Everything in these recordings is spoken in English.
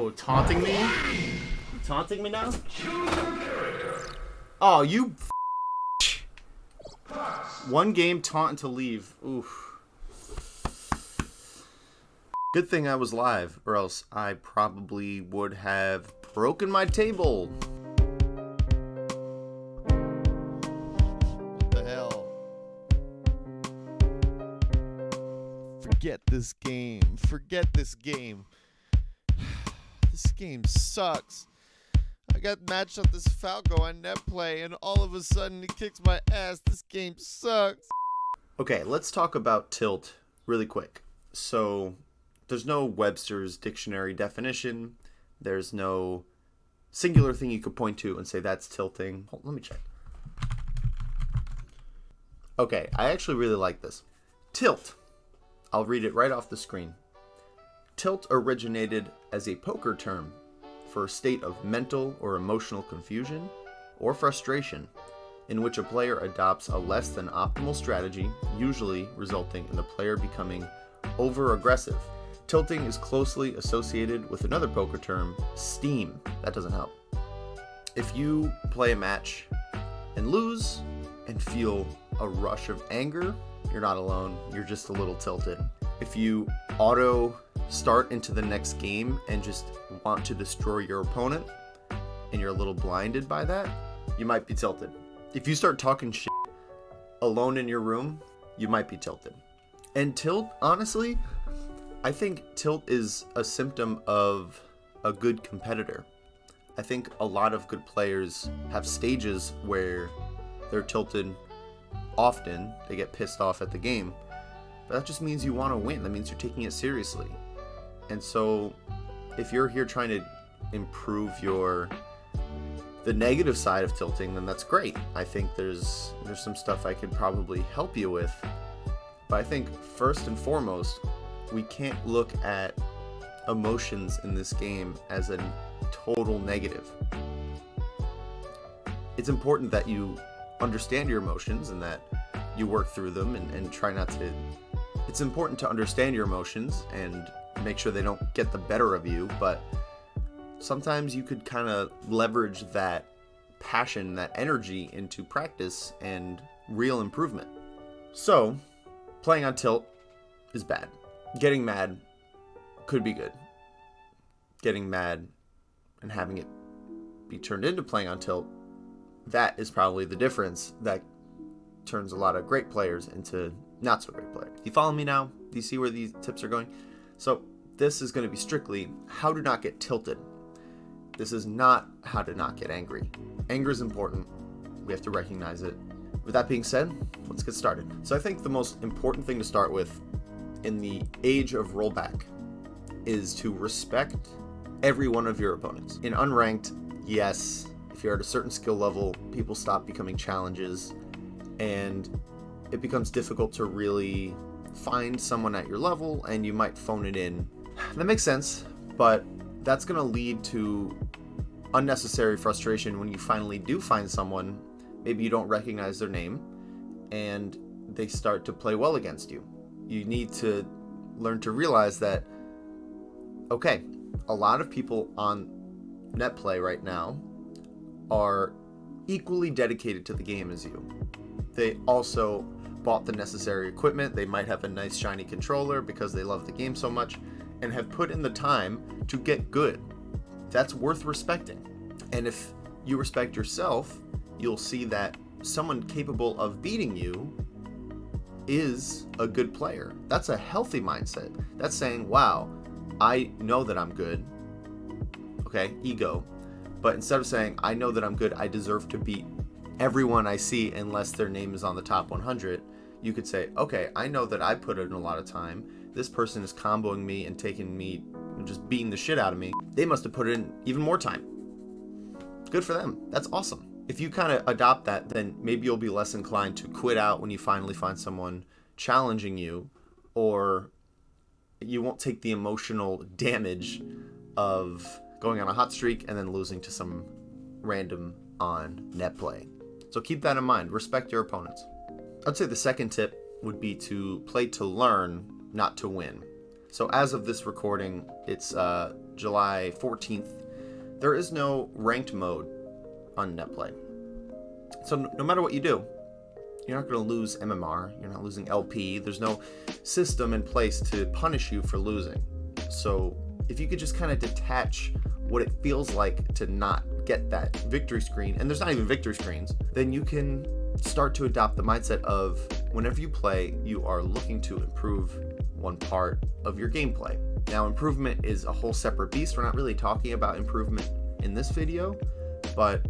Oh, taunting me? Taunting me now? Oh, you one game taunt to leave. Oof. Good thing I was live, or else I probably would have broken my table. What the hell? Forget this game. Forget this game. This game sucks. I got matched up this Falco on net play, and all of a sudden he kicks my ass. This game sucks. Okay, let's talk about tilt really quick. So, there's no Webster's dictionary definition. There's no singular thing you could point to and say that's tilting. Hold, let me check. Okay, I actually really like this. Tilt. I'll read it right off the screen. Tilt originated as a poker term for a state of mental or emotional confusion or frustration in which a player adopts a less than optimal strategy, usually resulting in the player becoming over-aggressive. Tilting is closely associated with another poker term, steam. That doesn't help. If you play a match and lose and feel a rush of anger, you're not alone. You're just a little tilted. If you auto start into the next game and just want to destroy your opponent and you're a little blinded by that, you might be tilted. If you start talking shit alone in your room, you might be tilted. And tilt, honestly, I think tilt is a symptom of a good competitor. I think a lot of good players have stages where they're tilted often. They get pissed off at the game. But that just means you want to win. That means you're taking it seriously. And so if you're here trying to improve the negative side of tilting, then that's great. I think there's some stuff I could probably help you with. But I think first and foremost, we can't look at emotions in this game as a total negative. It's important that you understand your emotions and that you work through them and try not to. It's important to understand your emotions and make sure they don't get the better of you, but sometimes you could kind of leverage that passion, that energy into practice and real improvement. So, playing on tilt is bad. Getting mad could be good. Getting mad and having it be turned into playing on tilt, that is probably the difference that turns a lot of great players into not so great players. You follow me now? Do you see where these tips are going? So this is going to be strictly how to not get tilted. This is not how to not get angry. Anger is important. We have to recognize it. With that being said, let's get started. So I think the most important thing to start with in the age of rollback is to respect every one of your opponents. In Unranked, yes, if you're at a certain skill level, people stop becoming challenges and it becomes difficult to really find someone at your level and you might phone it in. That makes sense, but that's going to lead to unnecessary frustration when you finally do find someone. Maybe you don't recognize their name and they start to play well against you. You need to learn to realize that, okay, a lot of people on net play right now are equally dedicated to the game as you. They also bought the necessary equipment. They might have a nice shiny controller because they love the game so much and have put in the time to get good. That's worth respecting. And if you respect yourself, you'll see that someone capable of beating you is a good player. That's a healthy mindset. That's saying, wow, I know that I'm good. Okay, ego. But instead of saying, I know that I'm good, I deserve to beat everyone I see unless their name is on the top 100, you could say, okay, I know that I put in a lot of time. This person is comboing me and taking me, just beating the shit out of me. They must have put in even more time. Good for them. That's awesome. If you kind of adopt that, then maybe you'll be less inclined to quit out when you finally find someone challenging you, or you won't take the emotional damage of going on a hot streak and then losing to some random on net play. So keep that in mind. Respect your opponents. I'd say the second tip would be to play to learn, not to win. So as of this recording, it's July 14th, there is no ranked mode on NetPlay. So no matter what you do, you're not going to lose MMR, you're not losing LP, there's no system in place to punish you for losing. So if you could just kind of detach what it feels like to not get that victory screen, and there's not even victory screens, then you can start to adopt the mindset of whenever you play, you are looking to improve one part of your gameplay. Now, improvement is a whole separate beast. We're not really talking about improvement in this video, but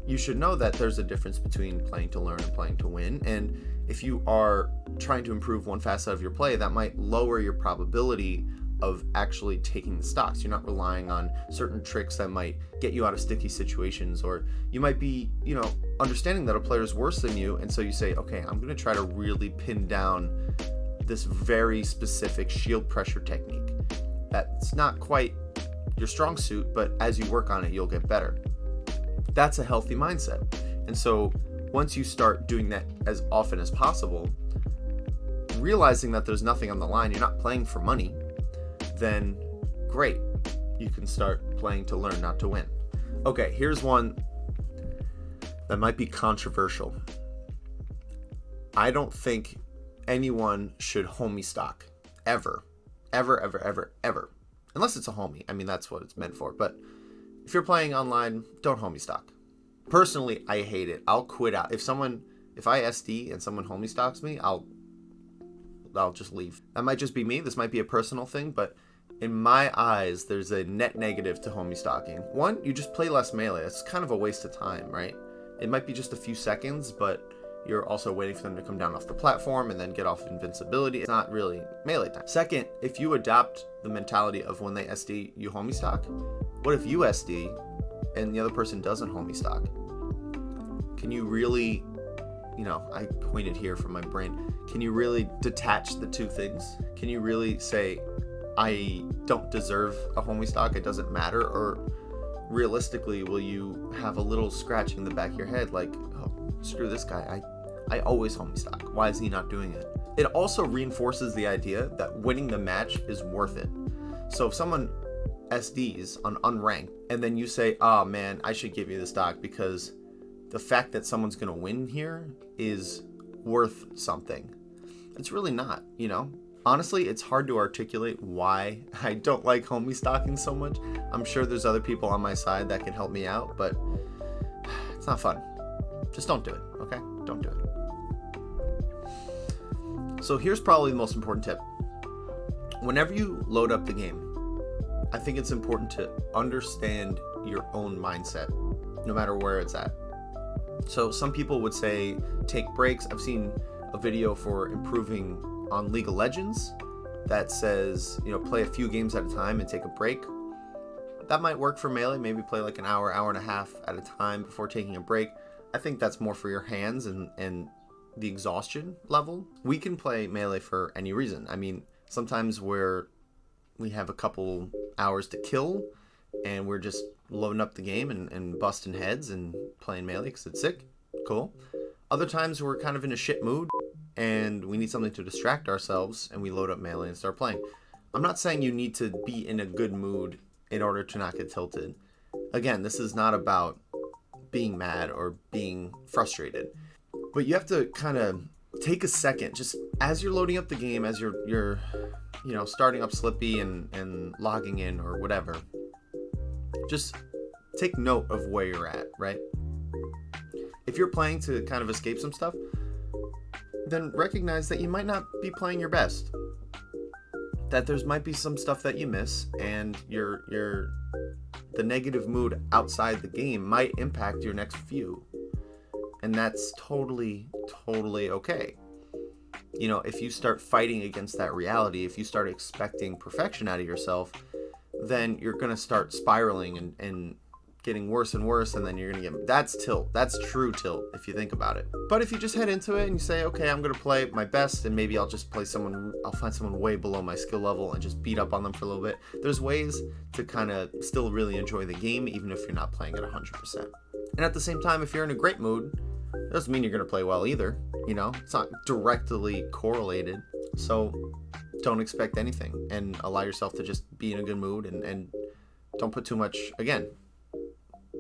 you should know that there's a difference between playing to learn and playing to win. And if you are trying to improve one facet of your play, that might lower your probability of actually taking the stocks. You're not relying on certain tricks that might get you out of sticky situations, or you might be, understanding that a player is worse than you, and so you say, okay, I'm going to try to really pin down this very specific shield pressure technique. That's not quite your strong suit, but as you work on it, you'll get better. That's a healthy mindset. And so once you start doing that as often as possible, realizing that there's nothing on the line, you're not playing for money, then great. You can start playing to learn, not to win. Okay, here's one that might be controversial. I don't think anyone should homie stock ever. Ever, ever, ever, ever. Unless it's a homie. I mean, that's what it's meant for. But if you're playing online, don't homie stock. Personally, I hate it. I'll quit out. If I SD and someone homie stocks me, I'll just leave. That might just be me. This might be a personal thing, but in my eyes, there's a net negative to homie stocking. One, you just play less melee. It's kind of a waste of time, right? It might be just a few seconds, but you're also waiting for them to come down off the platform and then get off invincibility. It's not really melee time. Second, if you adopt the mentality of when they SD, you homie stock, what if you SD and the other person doesn't homie stock? Can you really, I pointed here from my brain, can you really detach the two things? Can you really say, I don't deserve a homie stock, it doesn't matter? Or realistically, will you have a little scratch in the back of your head like, oh, screw this guy, I always homie stock. Why is he not doing it? It also reinforces the idea that winning the match is worth it. So if someone SDs on Unranked and then you say, oh man, I should give you the stock because the fact that someone's going to win here is worth something. It's really not, Honestly, it's hard to articulate why I don't like homie stocking so much. I'm sure there's other people on my side that can help me out, but it's not fun. Just don't do it, okay? Don't do it. So here's probably the most important tip. Whenever you load up the game, I think it's important to understand your own mindset, no matter where it's at. So some people would say take breaks. I've seen a video for improving on League of Legends that says, play a few games at a time and take a break. That might work for Melee. Maybe play like an hour and a half at a time before taking a break. I think that's more for your hands and the exhaustion level. We can play Melee for any reason. I mean, sometimes we have a couple hours to kill and we're just loading up the game and busting heads and playing Melee because it's sick. Cool. Other times we're kind of in a shit mood and we need something to distract ourselves and we load up Melee and start playing. I'm not saying you need to be in a good mood in order to not get tilted. Again, this is not about being mad or being frustrated, but you have to kind of take a second, just as you're loading up the game, as you're starting up Slippi and logging in or whatever, just take note of where you're at, right? If you're playing to kind of escape some stuff, then recognize that you might not be playing your best, that there's might be some stuff that you miss, and the negative mood outside the game might impact your next few, and that's totally okay. If you start fighting against that reality, if you start expecting perfection out of yourself, then you're gonna start spiraling and getting worse and worse, and then you're gonna get, that's tilt. That's true tilt if you think about it. But if you just head into it and you say, okay, I'm gonna play my best, and maybe I'll find someone way below my skill level and just beat up on them for a little bit. There's ways to kind of still really enjoy the game even if you're not playing at 100%. And at the same time, if you're in a great mood, it doesn't mean you're gonna play well either. It's not directly correlated. So don't expect anything and allow yourself to just be in a good mood and Don't put too much, again,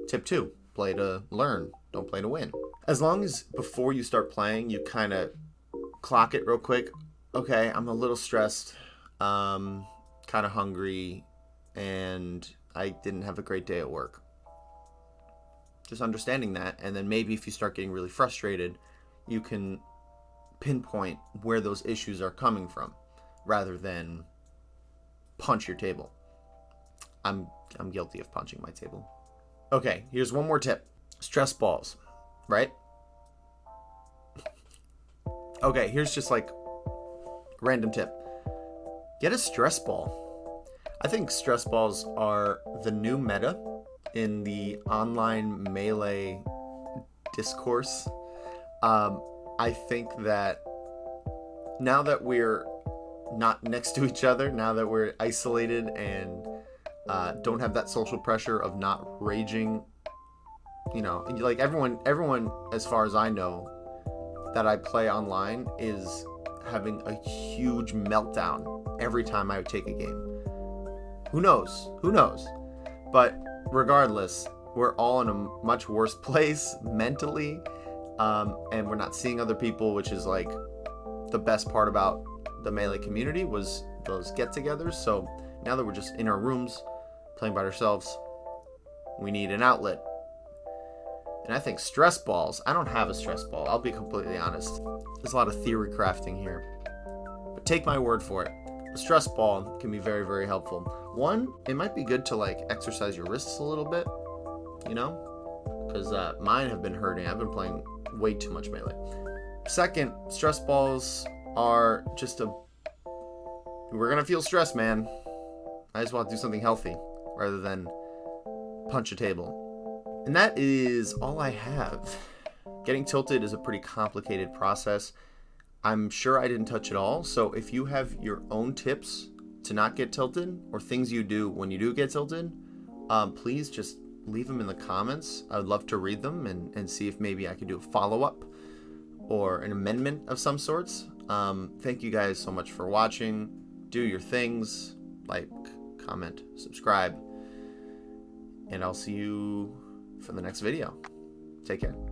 tip 2, play to learn, don't play to win. As long as before you start playing, you kind of clock it real quick. Okay, I'm a little stressed, kind of hungry, and I didn't have a great day at work. Just understanding that, and then maybe if you start getting really frustrated, you can pinpoint where those issues are coming from rather than punch your table. I'm guilty of punching my table. Okay, here's one more tip. Stress balls, right? Okay, here's just like random tip. Get a stress ball. I think stress balls are the new meta in the online Melee discourse. I think that now that we're not next to each other, now that we're isolated and don't have that social pressure of not raging, like everyone as far as I know that I play online is having a huge meltdown every time I take a game. Who knows? But regardless, we're all in a much worse place mentally, and we're not seeing other people, which is like the best part about the Melee community was those get-togethers. So now that we're just in our rooms playing by ourselves, we need an outlet. And I think stress balls, I don't have a stress ball, I'll be completely honest. There's a lot of theory crafting here, but take my word for it. A stress ball can be very, very helpful. One, it might be good to like exercise your wrists a little bit, because mine have been hurting. I've been playing way too much Melee. Second, stress balls are just we're gonna feel stressed, man. I just want to do something healthy rather than punch a table. And that is all I have. Getting tilted is a pretty complicated process. I'm sure I didn't touch it all, so if you have your own tips to not get tilted or things you do when you do get tilted, please just leave them in the comments. I would love to read them and see if maybe I could do a follow-up or an amendment of some sorts. Thank you guys so much for watching. Do your things, like, comment, subscribe, and I'll see you for the next video. Take care.